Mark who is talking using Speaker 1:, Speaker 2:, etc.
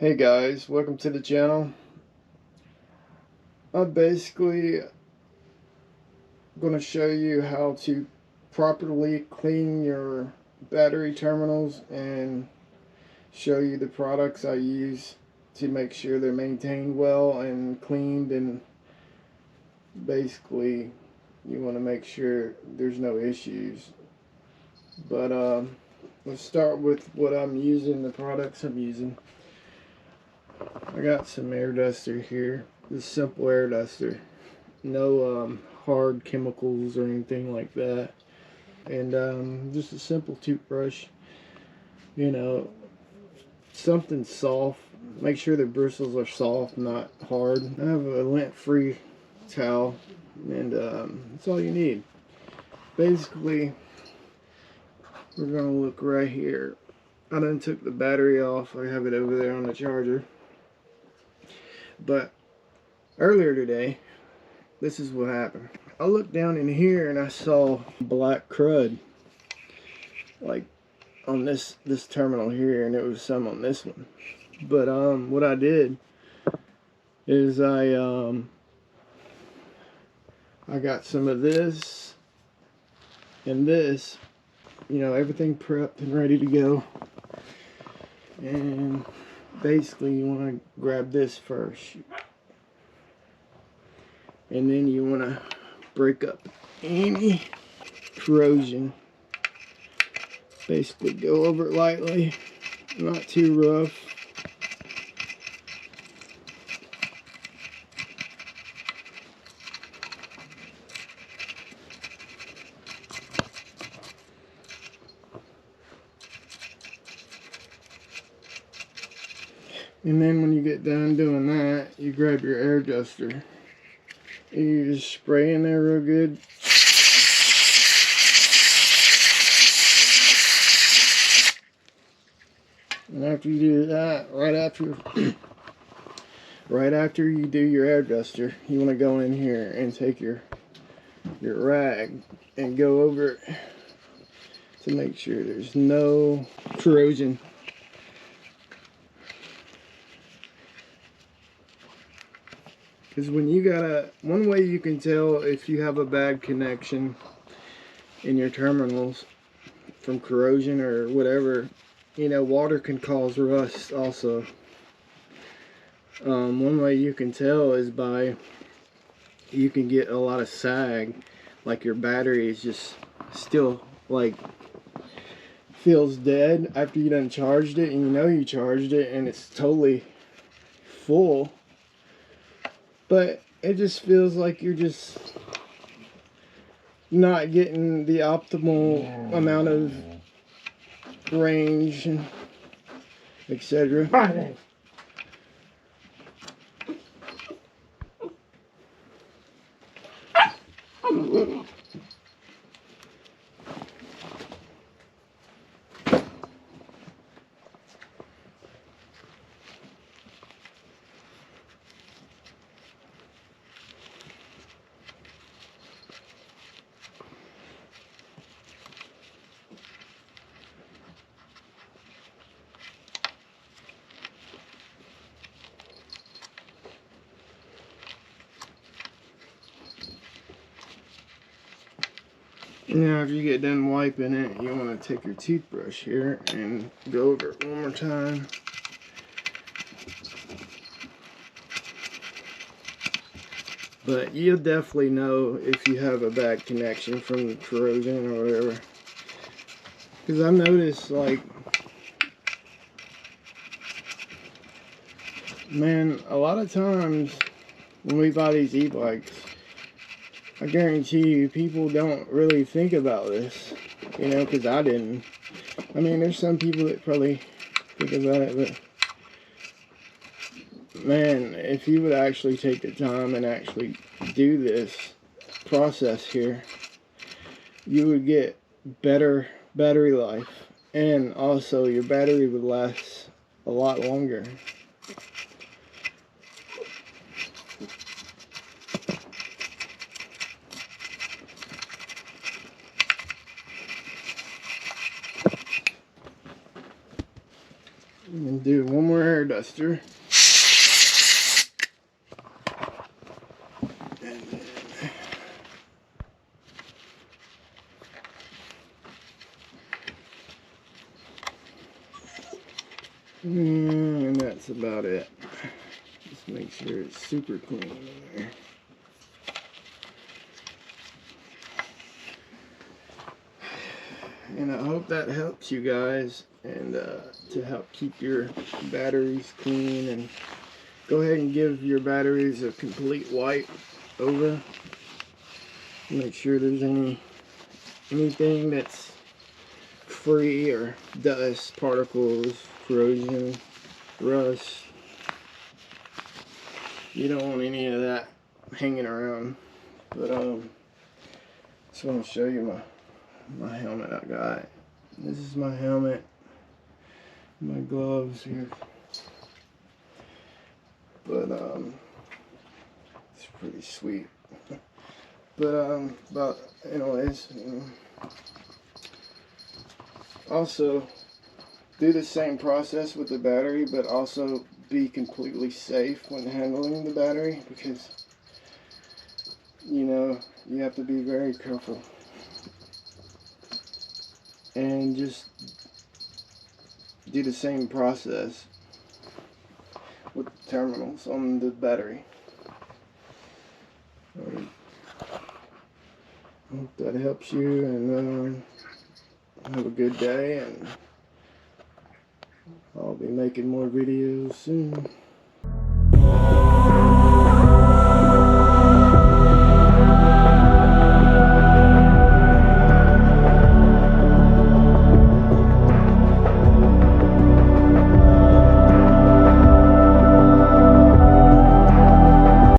Speaker 1: Hey guys, welcome to the channel. I'm basically going to show you how to properly clean your battery terminals and show you the products I use to make sure they're maintained well and cleaned, and basically you want to make sure there's no issues. But let's start with what I'm using, the products I'm using. I got some air duster here. This simple air duster, no hard chemicals or anything like that, and just a simple toothbrush. You know, something soft. Make sure the bristles are soft, not hard. I have a lint-free towel, and that's all you need. Basically, we're gonna look right here. I done took the battery off. I have it over there on the charger. But earlier today, this is what happened. I looked down in here and I saw black crud, like on this terminal here, and it was some on this one. But what I did is I got some of this and this, you know, everything prepped and ready to go. And basically you want to grab this first, and then you want to break up any corrosion. Basically go over it lightly, not too rough. And then when you get done doing that, you grab your air duster. You just spray in there real good. And after you do that, right after you do your air duster, you want to go in here and take your rag and go over it to make sure there's no corrosion. Because when you one way you can tell if you have a bad connection in your terminals from corrosion or whatever, you know, water can cause rust also. One way you can tell is you can get a lot of sag, like your battery is just still like feels dead after you done charged it, and you know you charged it and it's totally full, but it just feels like you're just not getting the optimal amount of range, etc. Now, if you get done wiping it, you want to take your toothbrush here and go over it one more time. But you'll definitely know if you have a bad connection from the corrosion or whatever. Because I noticed, like, man, a lot of times when we buy these e-bikes, I guarantee you people don't really think about this, you know, because I didn't. I mean, there's some people that probably think about it, but man, if you would actually take the time and actually do this process here, you would get better battery life, and also your battery would last a lot longer. And do one more hair duster. And that's about it. Just make sure it's super clean in there. And I hope that helps you guys, and to help keep your batteries clean. And go ahead and give your batteries a complete wipe over. Make sure there's anything that's free, or dust, particles, corrosion, rust. You don't want any of that hanging around. But just want to show you my helmet I got. This is my helmet, my gloves here. But it's pretty sweet. But anyways, also do the same process with the battery, but also be completely safe when handling the battery, because you have to be very careful. And just do the same process with the terminals on the battery. Hope that helps you, and have a good day, and I'll be making more videos soon.